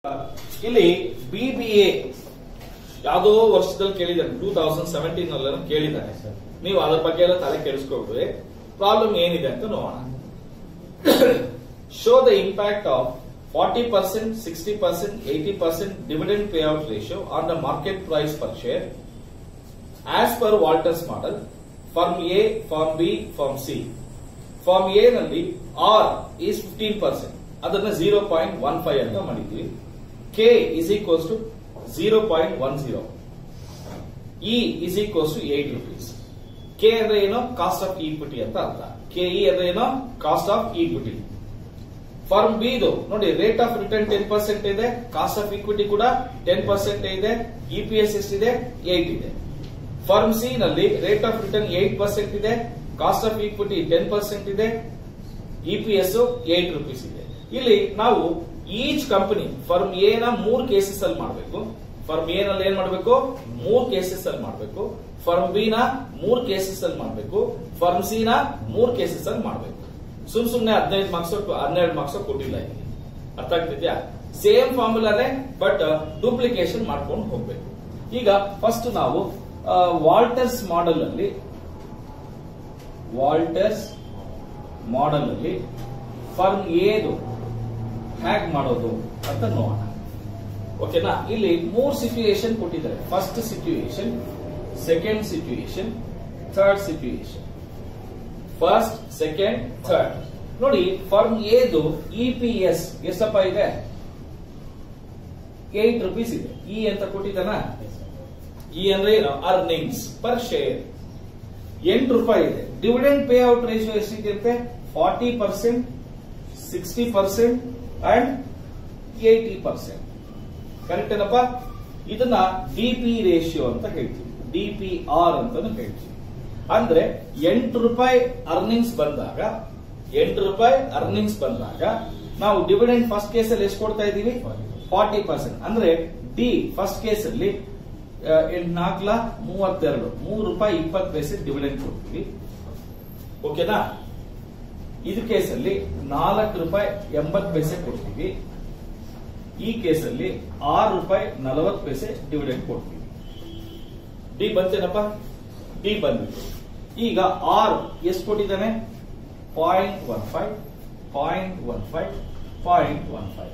ಇಲ್ಲಿ ಬಿಬಿಎ ಯಾವುದೋ ವರ್ಷದಲ್ಲಿ ಕೇಳಿದ್ದಾರೆ, 2017 ನಲ್ಲಿ ಕೇಳಿದ್ದಾರೆ. ನೀವು ಅದರ ಬಗ್ಗೆ ಎಲ್ಲ ತಲೆ ಕೆಡಿಸ್ಕೊಳ್ರಿ. ಪ್ರಾಬ್ಲಮ್ ಏನಿದೆ ಅಂತ ನೋಡೋಣ. Show the impact of 40%, 60%, 80% dividend payout ratio on the market price per share as per Walters model. Firm A, Firm B, Firm C. Firm A ನಲ್ಲಿ R is 15%. ಅದನ್ನ 0.15 ಅಂತ ಮಾಡಿದ್ವಿ. K is equals to 0.10. E is equals to 8 rupees. K ಅಂದ್ರೆ ಏನೋ cost of equity ಅಂತ ಅರ್ಥ. KE ಅಂದ್ರೆ ಏನೋ cost of equity. Firm B ಇದು ನೋಡಿ, ರೇಟ್ ಆಫ್ ರಿಟರ್ನ್ 10% ಇದೆ, ಕಾಸ್ಟ್ ಆಫ್ ಈಕ್ವಿಟಿ ಕೂಡ 10% ಇದೆ, ಇಪಿಎಸ್ ಎಷ್ಟಿದೆ 8 ಇದೆ. ಫರ್ಮ್ ಸಿ ನಲ್ಲಿ ರೇಟ್ ಆಫ್ ರಿಟರ್ನ್ 8% ಇದೆ, ಕಾಸ್ಟ್ ಆಫ್ ಈಕ್ವಿಟಿ 10% ಇದೆ, ಇಪಿಎಸ್ 8 ರೂಪೀಸ್ ಇದೆ. ಇಲ್ಲಿ ನಾವು ಈಚ್ ಕಂಪನಿ ಫರ್ಮ್ ಎ ನ 3 ಕೇಸಸ್ ಅಲ್ಲಿ ಮಾಡಬೇಕು. ಫರ್ಮ್ ಎ ನಲ್ಲಿ ಏನ್ ಮಾಡಬೇಕು? 3 ಕೇಸಸ್ ಅಲ್ಲಿ ಮಾಡಬೇಕು. ಫರ್ಮ್ ಬಿ ನ 3 ಕೇಸಸ್ ಅಲ್ಲಿ ಮಾಡಬೇಕು. ಫರ್ಮ್ ಸಿ ನ 3 ಕೇಸಸ್ ಅಲ್ಲಿ ಮಾಡಬೇಕು. ಸುಮ್ನೆ 15 ಮಾರ್ಕ್ಸ್ 12 ಮಾರ್ಕ್ಸ್ ಕೊಟ್ಟಿಲ್ಲ. ಇಲ್ಲಿ ಅರ್ಥ ಆಗ್ತಿದ್ಯಾ? ಸೇಮ್ ಫಾರ್ಮುಲಾನೇ, ಬಟ್ ಡೂಪ್ಲಿಕೇಶನ್ ಮಾಡ್ಕೊಂಡು ಹೋಗ್ಬೇಕು. ಈಗ ಫಸ್ಟ್ ನಾವು ವಾಲ್ಟರ್ಸ್ ಮಾಡೆಲ್ ಅಲ್ಲಿ ಫರ್ಮ್ ಎದು ಹ್ಯಾಕ್ ಮಾಡೋದು ಅಂತ ನೋಡೋಣ. ಓಕೆನಾ? ಇಲ್ಲಿ 3 ಸಿಚುಯೇಷನ್ ಕೊಟ್ಟಿದ್ದಾರೆ. First situation, second situation, third situation. First, second, third. ನೋಡಿ, ಫರ್ಮ್ ಎದು ಇಪಿಎಸ್ ಎಷ್ಟಪ್ಪ ಇದೆ? 8 ರೂಪೀಸ್ ಇದೆ. ಇ ಅಂತ ಕೊಟ್ಟಿದ್ದಾನ? ಇ ಅಂದ್ರೆ ಏನು? ಅರ್ನಿಂಗ್ಸ್ ಪರ್ ಶೇರ್ 8 ರೂಪಾಯಿ ಇದೆ. ಡಿವಿಡೆಂಡ್ ಪೇ ಔಟ್ ರೇಷಿಯೋ ಎಷ್ಟಿರುತ್ತೆ? 40%, 60% ಅಂಡ್ 80%. ಕರೆಕ್ಟ್ ಏನಪ್ಪ? ಇದನ್ನ ಡಿಪಿ ರೇಷಿಯೋ ಅಂತ ಹೇಳ್ತೀವಿ, ಡಿಪಿಆರ್ ಅಂತಾನು ಹೇಳ್ತೀವಿ. ಅಂದ್ರೆ 8 ರೂಪಾಯಿ ಅರ್ನಿಂಗ್ಸ್ ಬಂದಾಗ ನಾವು ಡಿವಿಡೆಂಡ್ ಫಸ್ಟ್ ಕೇಸ್ ಅಲ್ಲಿ ಎಷ್ಟು ಕೊಡ್ತಾ ಇದೀವಿ? 40%. ಅಂದ್ರೆ ಡಿ ಫಸ್ಟ್ ಕೇಸ್ ಅಲ್ಲಿ 4,32 3 ರೂಪಾಯಿ 20 ಪೈಸೆ ಡಿವಿಡೆಂಡ್ ಕೊಡ್ತೀವಿ. ಓಕೆನಾ? ಇದು ಕೇಸಲ್ಲಿ 4 ರೂಪಾಯಿ 80 ಪೈಸೆ ಕೊಡ್ತೀವಿ. ಈ ಕೇಸಲ್ಲಿ 6 ರೂಪಾಯಿ 40 ಪೈಸೆ ಡಿವಿಡೆಂಡ್ ಕೊಡ್ತೀವಿ. ಡಿ ಬಂತೇನಪ್ಪ? ಡಿ ಬಂದ್ಬಿಟ್ಟು ಈಗ ಆರ್ ಎಷ್ಟು ಕೊಟ್ಟಿದ್ದಾನೆ? 0.15, 0.15, 0.15.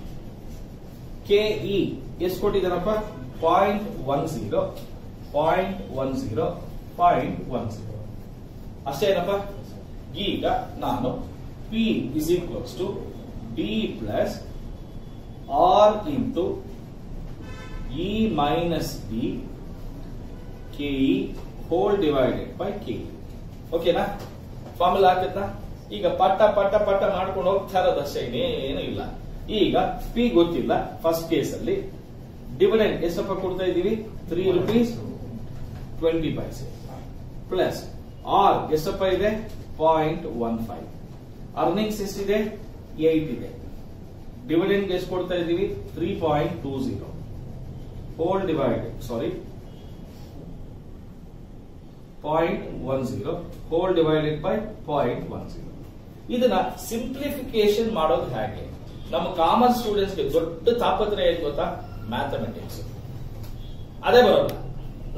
ಕೆಇ ಎಷ್ಟು ಕೊಟ್ಟಿದ್ದಾನಪ್ಪ? 0.10, 0.10, 0.10. ಅಷ್ಟೇ ಏನಪ್ಪ? ಈಗ ನಾನು P is equals to D plus R into E minus D KE whole divided by K. ಓಕೆನಾ? ಫಾರ್ಮುಲಾ ಹಾಕಿದ್ನಾ? ಈಗ ಪಟ್ಟ ಮಾಡ್ಕೊಂಡು ಹೋಗ್ತಾ ಇರೋದಷ್ಟೇ, ಇನ್ನೇನು ಇಲ್ಲ. ಈಗ ಪಿ ಗೊತ್ತಿಲ್ಲ. ಫಸ್ಟ್ ಕೇಸ್ ಅಲ್ಲಿ ಡಿವಿಡೆಂಡ್ ಎಷ್ಟಪ್ಪ ಕೊಡ್ತಾ ಇದೀವಿ? 3 ರೂಪೀಸ್ 20 ಪೈಸೆ ಪ್ಲಸ್ ಆರ್ ಎಷ್ಟಪ್ಪ ಇದೆ? 0.15. ಅರ್ನಿಂಗ್ಸ್ ಎಷ್ಟಿದೆ? 8 ಇದೆ. ಡಿವಿಡೆಂಡ್ ಎಷ್ಟು ಕೊಡ್ತಾ ಇದೀವಿ? 3.20 whole divided 0.10 hole divided by 0.10. ಇದನ್ನ ಸಿಂಪ್ಲಿಫಿಕೇಶನ್ ಮಾಡೋದು ಹೇಗೆ? ನಮ್ಮ ಕಾಮರ್ಸ್ ಸ್ಟೂಡೆಂಟ್ಸ್ ಗೆ ದೊಡ್ಡ ತಾಪತ್ರಯ ಏನ್ ಗೊತ್ತಾ? ಮ್ಯಾಥಮೆಟಿಕ್ಸ್. ಅದೇ ಬರೋಲ್ಲ.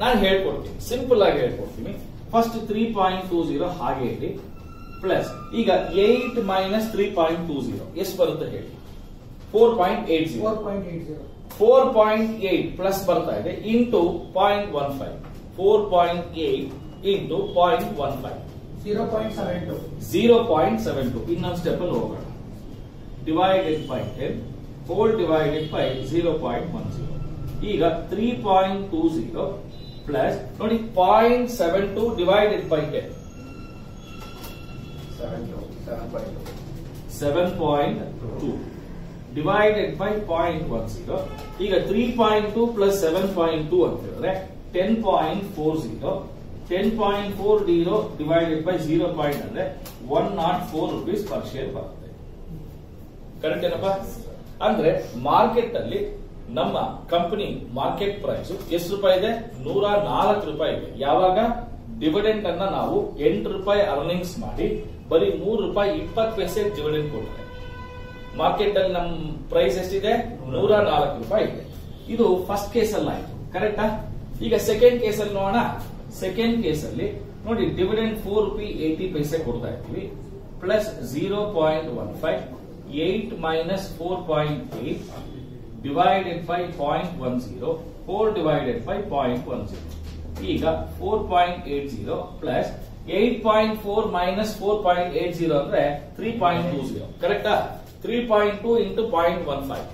ನಾನು ಹೇಳ್ಕೊಡ್ತೀನಿ, ಸಿಂಪಲ್ ಆಗಿ ಹೇಳ್ಕೊಡ್ತೀನಿ. ಫಸ್ಟ್ 3.20 ಹಾಗೆ ಹೇಳಿ, ಪ್ಲಸ್ ಈಗ 8 ಮೈನಸ್ 3.20 ಎಷ್ಟು ಬರುತ್ತೆ ಹೇಳಿ? 4.80. 4.8 ಪ್ಲಸ್ ಬರ್ತಾ ಇದೆ ಇಂಟು 0.15. 4.8 ಇಂಟು 0.15 0.72. ಇನ್ನೊಂದು ಸ್ಟೆಪ್ ಅಲ್ಲಿ ಹೋಗೋಣ. Divided by 10 hole divided by 0.10. ಈಗ 3.20 ಪ್ಲಸ್ ನೋಡಿ 0.72 ಡಿವೈಡೆಡ್ ಬೈ 10 7.2 ಡಿವೈಡೆಡ್ ಬೈ 0.10. ಈಗ 3.2 ಪ್ಲಸ್ 7.2 ಅಂತ ಹೇಳಿದ್ರೆ 10.40. 10.40 ಡಿವೈಡೆಡ್ ಬೈ 0. ಅಂದ್ರೆ 104 ರೂಪೀಸ್ ಪರ್ ಶೇರ್ ಬರುತ್ತೆ. ಕರೆಕ್ಟ್ ಏನಪ್ಪ? ಅಂದ್ರೆ ಮಾರ್ಕೆಟ್ ಅಲ್ಲಿ ನಮ್ಮ ಕಂಪನಿ ಮಾರ್ಕೆಟ್ ಪ್ರೈಸ್ ಎಷ್ಟು ರೂಪಾಯಿ ಇದೆ? 104 ರೂಪಾಯಿ ಇದೆ. ಯಾವಾಗ ಡಿವಿಡೆಂಡ್ ಅನ್ನ ನಾವು 8 ರೂಪಾಯಿ ಅರ್ನಿಂಗ್ಸ್ ಮಾಡಿ ಬರೀ 3 ರೂಪಾಯಿ 20 ಪೈಸೆ ಡಿವಿಡೆಂಡ್ ಕೊಟ್ರೆ ಮಾರ್ಕೆಟ್ ಅಲ್ಲಿ ನಮ್ ಪ್ರೈಸ್ ಎಷ್ಟಿದೆ 104 ರೂಪಾಯಿ ಇದೆ. ಇದು ಫಸ್ಟ್ ಕೇಸ್ ಅಲ್ಲಿ ಆಯ್ತು, ಕರೆಕ್ಟಾ? ಈಗ ಸೆಕೆಂಡ್ ಕೇಸ್ ಅಲ್ಲಿ ನೋಡೋಣ. ಸೆಕೆಂಡ್ ಕೇಸ್ ಅಲ್ಲಿ ನೋಡಿ, ಡಿವಿಡೆಂಡ್ 4 ರೂಪಾಯಿ 80 ಪೈಸೆ ಕೊಡ್ತಾ ಇದ್ದೀವಿ, plus 0.15 8 minus 4.8 divided by 0.10 whole divided by 0.10. ಈಗ 4.80 ಪ್ಲಸ್ 8.4 minus 4.80 ಅಂದ್ರೆ 3.20, ಕರೆಕ್ಟಾ? 3.2 into 0.15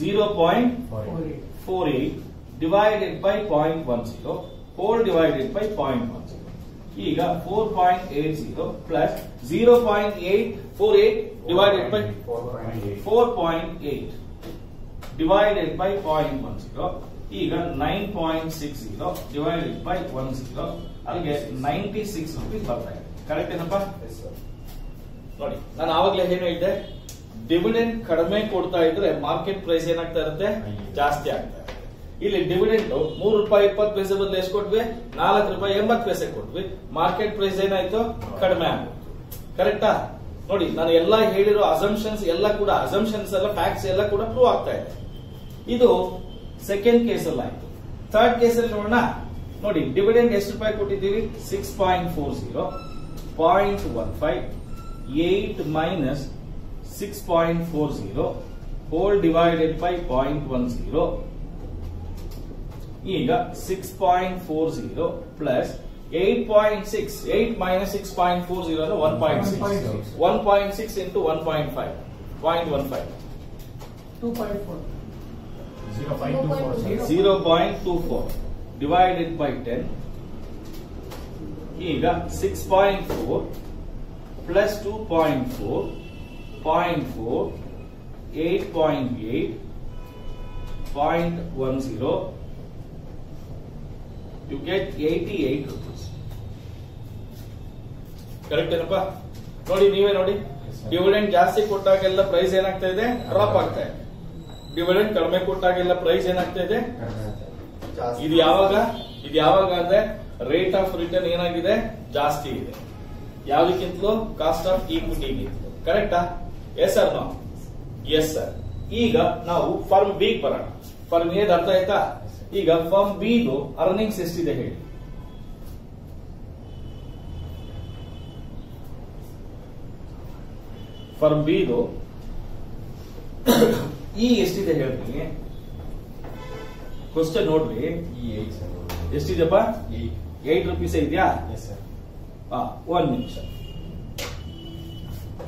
0.48 divided by 0.10 whole divided by 0.10. ಈಗ 4.80 plus 0.848 divided by 4.8 divided by 0.10. ಈಗ 9.60 divided by 10, ಅಲ್ಲಿಗೆ 96 ರೂಪೀಸ್ ಬರ್ತಾ ಇದೆ. ಕರೆಕ್ಟ್ ಏನಪ್ಪಾ? ನೋಡಿ, ನಾನು ಆವಾಗಲೇ ಏನು ಹೇಳಿದೆ, ಡಿವಿಡೆಂಡ್ ಕಡಿಮೆ ಕೊಡ್ತಾ ಇದ್ರೆ ಮಾರ್ಕೆಟ್ ಪ್ರೈಸ್ ಏನಾಗ್ತಾ ಇರುತ್ತೆ, ಜಾಸ್ತಿ ಆಗ್ತಾ ಇರುತ್ತೆ. ಇಲ್ಲಿ ಡಿವಿಡೆಂಡ್ 3 ರೂಪಾಯಿ 20 ಪೈಸೆ ಬದಲು ಎಷ್ಟು ಕೊಟ್ವಿ, 4 ರೂಪಾಯಿ 80 ಪೈಸೆ ಕೊಟ್ವಿ. ಮಾರ್ಕೆಟ್ ಪ್ರೈಸ್ ಏನಾಯ್ತು, ಕಡಿಮೆ ಆಗುತ್ತೆ. ಕರೆಕ್ಟಾ? ನೋಡಿ, ನಾನು ಎಲ್ಲ ಹೇಳಿರೋ ಅಸಂಪ್ಷನ್ಸ್ ಎಲ್ಲ ಕೂಡ, ಅಸಂಪ್ಷನ್ಸ್ ಎಲ್ಲ ಫ್ಯಾಕ್ಟ್ಸ್ ಎಲ್ಲ ಕೂಡ ಪ್ರೂವ್ ಆಗ್ತಾ ಇದೆ. ಇದು ಸೆಕೆಂಡ್ ಕೇಸ್ ಅಲ್ಲಿ ಆಯ್ತು. ಥರ್ಡ್ ಕೇಸ್ ಅಲ್ಲಿ ನೋಡೋಣ. ನೋಡಿ, ಡಿವಿಡೆಂಡ್ ಎಷ್ಟು ರೂಪಾಯಿ ಕೊಟ್ಟಿದ್ದೀವಿ, 6.40 0.15 8 minus 6.40 whole divided by 0.10. ಈಗ 6.40 plus 8.6 8 minus 6.40 ಅಂದ್ರೆ 1.6 1.6 into 1.5 0.15 0.24 divided by 10. ಈಗ 6.4 plus 2.4 0.4 8.8 0.10. You get 88 rupees. Correct ಏನಪ್ಪಾ? ನೋಡಿ, ನೀವೇ ನೋಡಿ, ಡಿವಿಡೆಂಡ್ ಜಾಸ್ತಿ ಕೊಟ್ಟಾಗೆಲ್ಲ ಪ್ರೈಸ್ ಏನಾಗ್ತಾ ಇದೆ, ಡ್ರಾಪ್ ಆಗ್ತಾ ಇದೆ. ಡಿವಿಡೆಂಡ್ ಕಡಿಮೆ ಕೊಟ್ಟಾಗೆಲ್ಲ ಪ್ರೈಸ್ ಏನಾಗ್ತಾ ಇದೆ, ಇದು ಯಾವಾಗ ಅಂದ್ರೆ ರೇಟ್ ಆಫ್ ರಿಟರ್ನ್ ಏನಾಗಿದೆ, ಜಾಸ್ತಿ ಇದೆ. ಯಾವ್ದಕ್ಕಿಂತಲೂ ಕಾಸ್ಟ್ ಆಫ್ ಈಕ್ವಿಟಿ. ಕರೆಕ್ಟಾ? Yes sir, no? Yes sir. ಈಗ ನಾವು ಫರ್ಮ್ ಬಿ ಬರೋಣ. ಫರ್ಮ್ ಎ ಅರ್ಥ ಆಯ್ತಾ? ಈಗ ಫರ್ಮ್ ಬಿ ಅರ್ನಿಂಗ್ಸ್ ಎಷ್ಟಿದೆ ಹೇಳಿ. ಫರ್ಮ್ ಬಿ ಈ ಎಷ್ಟಿದೆ ಹೇಳ್ತೀನಿ. ಕ್ವಶನ್ ನೋಡ್ರಿ, ಎಷ್ಟಿದೆಪ್ಪ? 8 ರೂಪೀಸ್ ಇದೆಯಾ? 1 ನಿಮಿಷ.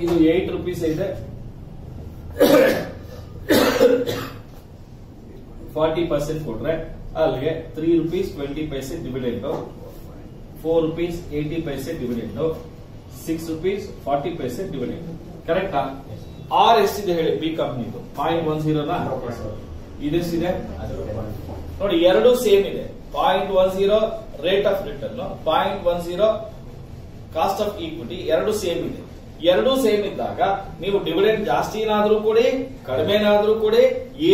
ಇದು 8 ರೂಪೀಸ್ ಇದೆ. 40% ಕೊಟ್ರೆ ಅಲ್ಲಿಗೆ 3 ರೂಪೀಸ್ 20 ಪೈಸೆ ಡಿವಿಡೆಂಡ್, 4 ರೂಪೀಸ್ 80 ಪೈಸೆ ಡಿವಿಡೆಂಡ್, 6 ರೂಪೀಸ್ 40 ಪೈಸೆ ಡಿವಿಡೆಂಡ್. ಕರೆಕ್ಟಾ? ಆರ್ ಎಷ್ಟಿದೆ ಹೇಳಿ ಬಿ ಕಂಪ್ನಿದು? 0.10 ಇದೆಷ್ಟಿದೆ ನೋಡಿ, ಎರಡು ಸೇಮ್ ಇದೆ. 0.10 rate of return, 0.10 cost of equity, ಎರಡು ಸೇಮ್ ಇದೆ. ಎರಡು ಸೇಮ್ ಇದ್ದಾಗ ನೀವು ಡಿವಿಡೆಂಡ್ ಜಾಸ್ತಿನಾದ್ರೂ ಕೊಡಿ, ಕಡಿಮೆನಾದ್ರೂ ಕೊಡಿ,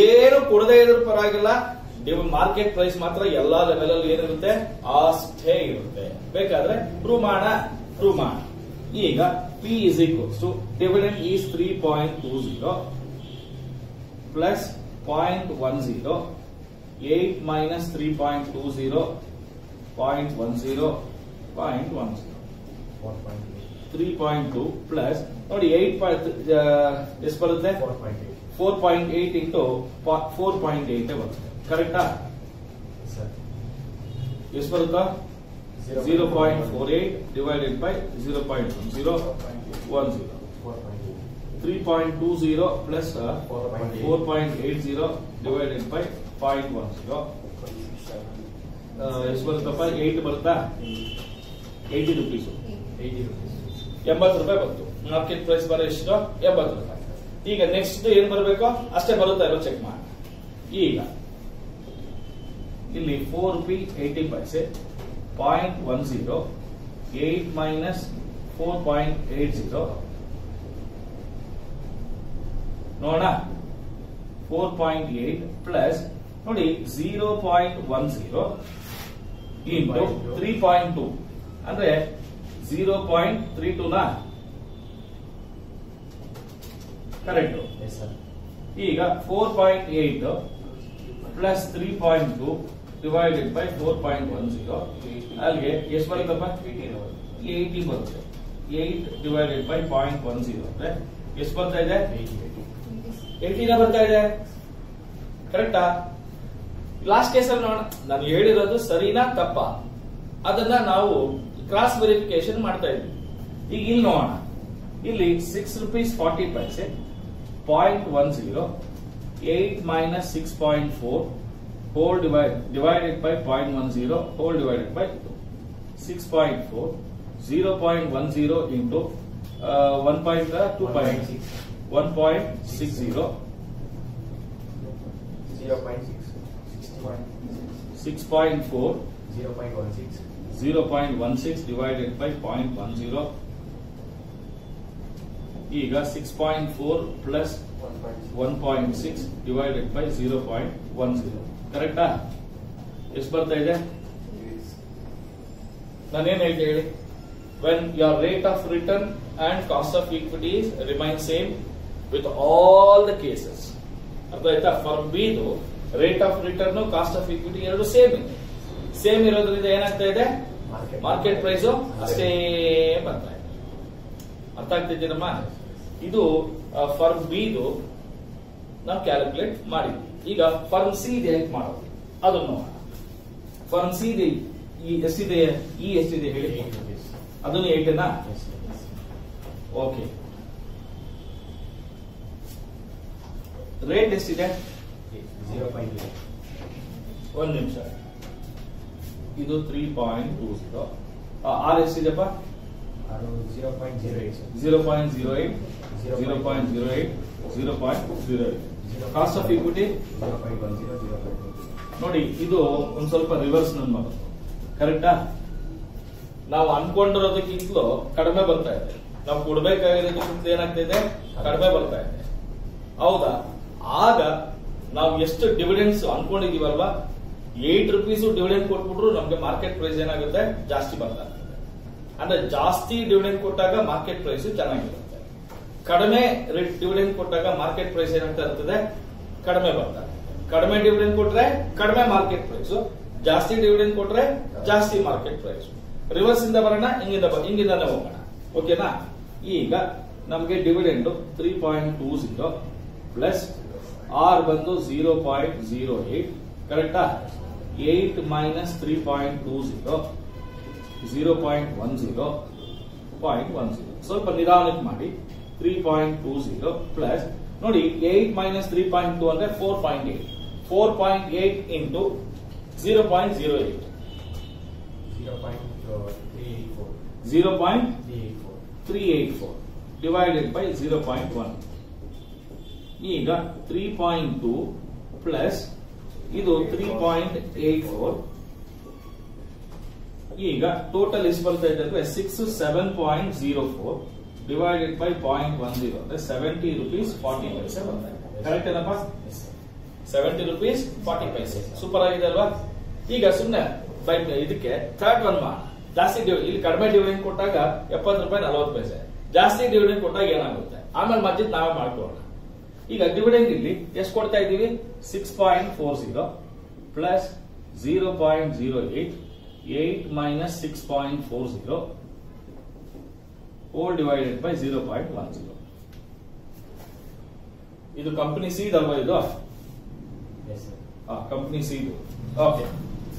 ಏನು ಕೊಡದೇ ಇದ್ರೂ ಪರವಾಗಿಲ್ಲ, ಮಾರ್ಕೆಟ್ ಪ್ರೈಸ್ ಮಾತ್ರ ಎಲ್ಲಾ ಲೆವೆಲ್ ಅಲ್ಲಿ ಏನಿರುತ್ತೆ, ಅಷ್ಟೇ ಇರುತ್ತೆ. ಬೇಕಾದ್ರೆ ಪ್ರೂವ್ ಮಾಡ. ಈಗ P is equals to dividend is 3.20 plus 0.10 8 minus 3.20 0.10 3.2 plus ನೋಡಿ 8 ಎಷ್ಟು ಬರುತ್ತೆ, 4.8 into 4.8 ಬರುತ್ತೆ. ಕರೆಕ್ಟಾ? ಎಷ್ಟು ಬರುತ್ತಾ? 0.48 divided by 0.10 3.20 plus 4.80 divided by 0.10 ಎಷ್ಟು ಬರುತ್ತಪ್ಪ? 8 ಬರುತ್ತಾ? 80 ರೂಪೀಸ್ 80 ರೂಪಾಯಿ ಬಂತು. ಮಾರ್ಕೆಟ್ ಪ್ರೈಸ್ ಬರೋ ಎಷ್ಟು? 80 ರೂಪಾಯಿ. ಈಗ ನೆಕ್ಸ್ಟ್ ಏನ್ ಬರಬೇಕು ಅಷ್ಟೇ ಬರುತ್ತಾ ಇರೋ ಚೆಕ್ ಮಾಡಿ. ಈಗ ಇಲ್ಲಿ 4 ರೂಪಿ 80 ಪೈಸೆ 0.10 8 minus 4.80 ನೋಡೋಣ. 4.8 ಪ್ಲಸ್ ನೋಡಿ 0.10 into 3.2 ಅಂದ್ರೆ 0.32 ನಾ ಕರೆಕ್ಟ್. ಈಗ 4.8 ಪ್ಲಸ್ 3.2 ಡಿವೈಡೆಡ್ ಬೈ 4.10 ಅಲ್ಲಿಗೆ ಎಷ್ಟು ಬರುತ್ತಪ್ಪ? 80 ಬರುತ್ತೆ. 8 ಡಿವೈಡೆಡ್ ಬೈ 0.10 ಅಂದ್ರೆ ಎಷ್ಟು ಬರ್ತಾ ಇದೆ? 80 ಬರ್ತಾ ಇದೆ. ಕರೆಕ್ಟಾ? ಲಾಸ್ಟ್ ಕೇಸಲ್ಲಿ ನೋಡೋಣ, ನಾನು ಹೇಳಿರೋದು ಸರಿನಾ ತಪ್ಪಾ ಅದನ್ನ ನಾವು ಕ್ರಾಸ್ ವೆರಿಫಿಕೇಶನ್ ಮಾಡ್ತಾ ಇದ್ವಿ. ಈಗ ಇಲ್ಲಿ ನೋಡೋಣ, ಇಲ್ಲಿ 6 rupees 40 paise 0.10 8 minus 6.4 whole divided by 0.10 whole divided by 6.4 0.10 into 1.2 1.60 6.4 0.16 divided by 0.10 ಈಗ 6.4 plus 1.6 divided by 0.10 ಕರೆಕ್ಟಾ? ಎಷ್ಟು ಬರ್ತಾ ಇದೆ? ನಾನೇನ್ ಹೇಳ್ತೀನಿ ಹೇಳಿ, when your rate of return and cost of equities remain same with all the cases. ಅರ್ಥ ಆಯ್ತಾ? ಫಾರ್ ಬಿ ದು rate of return cost of equity ಎರಡು ಸೇಮ್ ಇದೆ. ಸೇಮ್ ಇರೋದ್ರಿಂದ ಏನಾಗ್ತಾ ಇದೆ? ಮಾರ್ಕೆಟ್ ಪ್ರೈಸ್ ಅಷ್ಟೇ ಬರ್ತಾ ಇದೆ. ಅರ್ಥ ಆಗ್ತಿದ್ದೀನಮ್ಮ? ಇದು ಫರ್ಮ್ ಬಿ ದು ನಾವು ಕ್ಯಾಲ್ಕುಲೇಟ್ ಮಾಡಿದ್ವಿ. ಈಗ ಫರ್ಮ್ ಸಿ ಇದೆ ಹೇಗೆ ಮಾಡೋದು ಅದನ್ನು ನೋಡೋಣ. ಫರ್ಮ್ ಸಿ ಇದೆ ಎಷ್ಟಿದೆ? ಈ ಎಷ್ಟಿದೆ ಹೇಳಿ? ಅದನ್ನು 8ನಾ? ಓಕೆ. ರೇಟ್ ಎಷ್ಟಿದೆ? 0.8. ಒಂದು ನಿಮಿಷ. ಇದು 3.20. ಆರ್ ಎಷ್ಟಿದೆಪ್ಪ? 0.08. 0.08 0.08 0.08. Cost of equity 0.10. ನೋಡಿ, ಇದು ಒಂದ್ ಸ್ವಲ್ಪ ರಿವರ್ಸ್ ನನ್ನ ಮಾಡೋದು. ಕರೆಕ್ಟಾ? ನಾವು ಅನ್ಕೊಂಡಿರೋದಕ್ಕಿಂತಲೂ ಕಡಿಮೆ ಬರ್ತಾ ಇದೆ. ನಾವು ಕೊಡ್ಬೇಕಾಗಿರೋದಕ್ಕಿಂತ ಏನಾಗ್ತಾ ಇದೆ? ಕಡಿಮೆ ಬರ್ತಾ ಇದೆ. ಹೌದಾ? ಆಗ ನಾವು ಎಷ್ಟು ಡಿವಿಡೆಂಡ್ಸ್ ಅನ್ಕೊಂಡಿದೀವಲ್ವಾ, 8 rupees ಡಿವಿಡೆಂಡ್ ಕೊಟ್ಬಿಟ್ರು ನಮ್ಗೆ ಮಾರ್ಕೆಟ್ ಪ್ರೈಸ್ ಏನಾಗುತ್ತೆ? ಜಾಸ್ತಿ ಬರ್ತಾ ಇರ್ತದೆ. ಅಂದ್ರೆ ಜಾಸ್ತಿ ಡಿವಿಡೆಂಡ್ ಕೊಟ್ಟಾಗ ಮಾರ್ಕೆಟ್ ಪ್ರೈಸ್ ಚೆನ್ನಾಗಿರುತ್ತೆ. ಕಡಿಮೆ ಡಿವಿಡೆಂಡ್ ಕೊಟ್ಟಾಗ ಮಾರ್ಕೆಟ್ ಪ್ರೈಸ್ ಏನಾಗ್ತಾ ಇರ್ತದೆ? ಕಡಿಮೆ ಬರ್ತಾ. ಕಡಿಮೆ ಡಿವಿಡೆಂಡ್ ಕೊಟ್ರೆ ಕಡಿಮೆ ಮಾರ್ಕೆಟ್ ಪ್ರೈಸ್, ಜಾಸ್ತಿ ಡಿವಿಡೆಂಡ್ ಕೊಟ್ರೆ ಜಾಸ್ತಿ ಮಾರ್ಕೆಟ್ ಪ್ರೈಸ್. ರಿವರ್ಸ್ ಇಂದ ಬರೋಣ, ಹಿಂಗಿಂದಾನೆ ಹೋಗೋಣ. ಓಕೆನಾ? ಈಗ ನಮ್ಗೆ ಡಿವಿಡೆಂಡ್ 3.20 ಪ್ಲಸ್ ಆರ್ ಬಂದು 0.08 ಕರೆಕ್ಟಾ? 8 minus 3.20 0.10 ಸ್ವಲ್ಪ ನಿಧಾನಕ್ಕೆ ಮಾಡಿ. 3.20 ಪ್ಲಸ್ ನೋಡಿ 8 minus 3.2 ಅಂದ್ರೆ 4.8. 4.8 into 0.08 0.384 divided by 0.1. ಈಗ 3.2 ಪ್ಲಸ್ ಇದು 3.84. ಈಗ ಟೋಟಲ್ ಎಷ್ಟು ಬರ್ತಾ ಇದೆ ಅಂದ್ರೆ 67.04 ಡಿವೈಡೆಡ್ ಬೈ 0.10 ಅಂದ್ರೆ 70 rupees 40 paise ಬರ್ತಾ ಇದೆ. ಕರೆಕ್ಟ್ ಏನಪ್ಪ? 70 rupees 40 paise. ಸೂಪರ್ ಆಗಿದೆ ಅಲ್ವಾ? ಈಗ ಸುಮ್ಮನೆ ಇದಕ್ಕೆ ಥರ್ಡ್ ಒನ್ ಮಾ ಜಾಸ್ತಿ ಇಲ್ಲಿ ಕಡಿಮೆ ಡಿವಿಡೆಂಡ್ ಕೊಟ್ಟಾಗ 70 ರೂಪಾಯಿ 40 ಪೈಸೆ, ಜಾಸ್ತಿ ಡಿವಿಡೆಂಡ್ ಕೊಟ್ಟಾಗ ಏನಾಗುತ್ತೆ ಆಮೇಲೆ ಮಧ್ಯದ ನಾವೇ ಮಾಡ್ಕೊಳ್ಳೋಣ. ಈಗ ಡಿವಿಡೆಂಡ್ ಇಲ್ಲಿ ಎಷ್ಟು ಕೊಡ್ತಾ ಇದ್ದೀವಿ? 6.40 plus 0.08 8 minus 6.40 whole divided by 0.10. ಇದು ಕಂಪನಿ ಸಿ ಅಲ್ವಾ? ಇದು ಕಂಪನಿ ಸಿ. ಓಕೆ,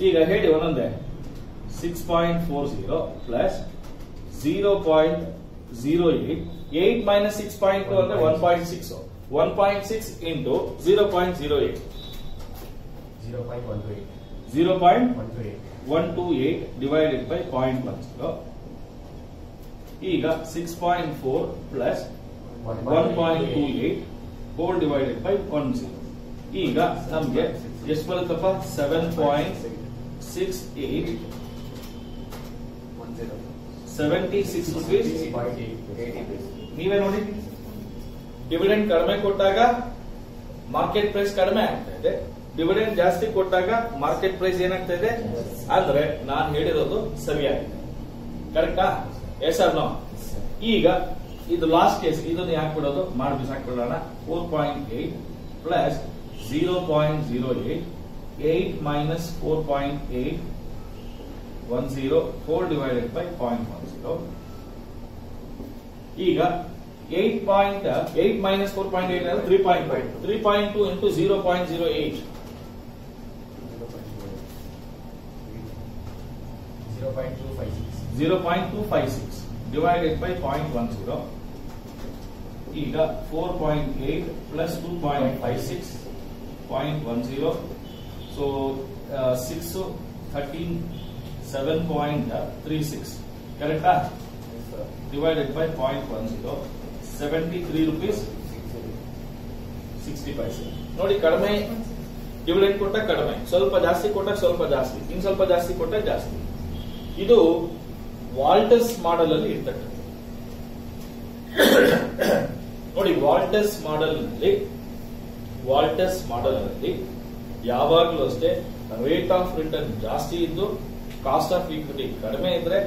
ಈಗ ಹೇಳಿ ಒಂದೊಂದೇ. 6.40 ಪ್ಲಸ್ 0.08 8 minus 6.2 ಅಂದ್ರೆ 1.6. 1.6 into 0.08 0.128 divided by 0.10. ಈಗ 6.4 plus 1.28 whole divided by 10. ಈಗ ನಮ್ಗೆ ಎಷ್ಟು ಬರುತ್ತಪ್ಪ? 7.68 76 rupees. ನೀವೇ ನೋಡಿ, ಡಿವಿಡೆಂಡ್ ಕಡಿಮೆ ಕೊಟ್ಟಾಗ ಮಾರ್ಕೆಟ್ ಪ್ರೈಸ್ ಕಡಿಮೆ ಆಗ್ತಾ ಇದೆ, ಡಿವಿಡೆಂಡ್ ಜಾಸ್ತಿ ಕೊಟ್ಟಾಗ ಮಾರ್ಕೆಟ್ ಪ್ರೈಸ್ ಏನಾಗ್ತಾ ಇದೆ ಅಂದ್ರೆ ನಾನು ಹೇಳಿರೋದು ಸರಿಯಾಗಿದೆ. ಕರೆಕ್ಟಾ? Yes or no. ಈಗ ಇದು ಲಾಸ್ಟ್ ಕೇಸ್, ಇದನ್ನು ಯಾಕೆ ಬಿಡೋದು ಮಾಡಿ ಬಿಸಾಕ್ಬಿಡೋಣ. 4.8 ಪ್ಲಸ್ 0.08 8 minus 4.810 4 divided by 0.10. ಈಗ 8 minus 4.8 ಅಂದ್ರೆ 3.5 3.2 into 0.08 0.256 divided by 0.10. ಈಗ 4.8 plus 2.56 0.10. So 6 13 7.36 correct? Divided by 0.10 73 rupees 60 paise. ನೋಡಿ ಕಡಿಮೆ ಡಿವಿಡೆಂಡ್ ಕೊಟ್ಟ ಕಡಿಮೆ, ಸ್ವಲ್ಪ ಜಾಸ್ತಿ ಕೊಟ್ಟ ಸ್ವಲ್ಪ ಜಾಸ್ತಿ, ಇನ್ ಸ್ವಲ್ಪ ಜಾಸ್ತಿ ಕೊಟ್ಟ ಜಾಸ್ತಿ. ಇದು ವಾಲ್ಟಸ್ ಮಾಡೆಲ್ ಅಲ್ಲಿ ಇರ್ತಕ್ಕಂಥ. ನೋಡಿ ವಾಲ್ಟಸ್ ಮಾಡೆಲ್ ನಲ್ಲಿ ಯಾವಾಗಲೂ ಅಷ್ಟೇ ರೇಟ್ ಆಫ್ ರಿಟರ್ನ್ ಜಾಸ್ತಿ ಇದ್ದು ಕಾಸ್ಟ್ ಆಫ್ ಈಕ್ವಿಟಿ ಕಡಿಮೆ ಇದ್ರೆ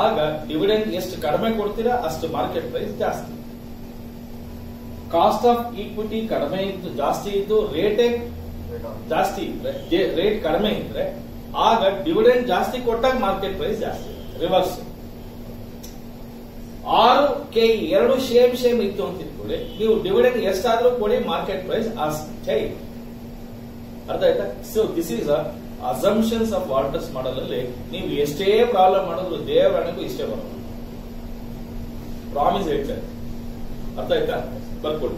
ಆಗ ಡಿವಿಡೆಂಡ್ ಎಷ್ಟು ಕಡಿಮೆ ಕೊಡ್ತೀರಾ ಅಷ್ಟು ಮಾರ್ಕೆಟ್ ಪ್ರೈಸ್ ಜಾಸ್ತಿ. ಕಾಸ್ಟ್ ಆಫ್ ಈಕ್ವಿಟಿ ಕಡಿಮೆ ಇದ್ದು ಜಾಸ್ತಿ ಇದ್ದು ರೇಟೇ ಜಾಸ್ತಿ ಇದ್ರೆ ರೇಟ್ ಕಡಿಮೆ ಇದ್ರೆ ಆಗ ಡಿವಿಡೆಂಡ್ ಜಾಸ್ತಿ ಕೊಟ್ಟಾಗ ಮಾರ್ಕೆಟ್ ಪ್ರೈಸ್ ಜಾಸ್ತಿ. ರಿವರ್ಸ್ 6 ಎರಡು ಸೇಮ್ ಇತ್ತು ಅಂತ ಇಟ್ಕೊಳ್ಳಿ, ನೀವು ಡಿವಿಡೆಂಡ್ ಎಷ್ಟಾದ್ರೂ ಕೊಡಿ ಮಾರ್ಕೆಟ್ ಪ್ರೈಸ್ ಅಷ್ಟೇ. ಅರ್ಥ ಆಯ್ತಾ? So this is assumptions of Walters model ಅಲ್ಲಿ ನೀವು ಎಷ್ಟೇ ಪ್ರಾಬ್ಲಮ್ ಮಾಡಿದ್ರು ದೇವರಣೆಗೂ ಇಷ್ಟೇ ಬರೋದು. ಪ್ರಾಮಿಸ್ ಹೇಳ್ತಾರೆ. ಅರ್ಥ ಆಯ್ತಾ? ಬರ್ಕೊಡಿ.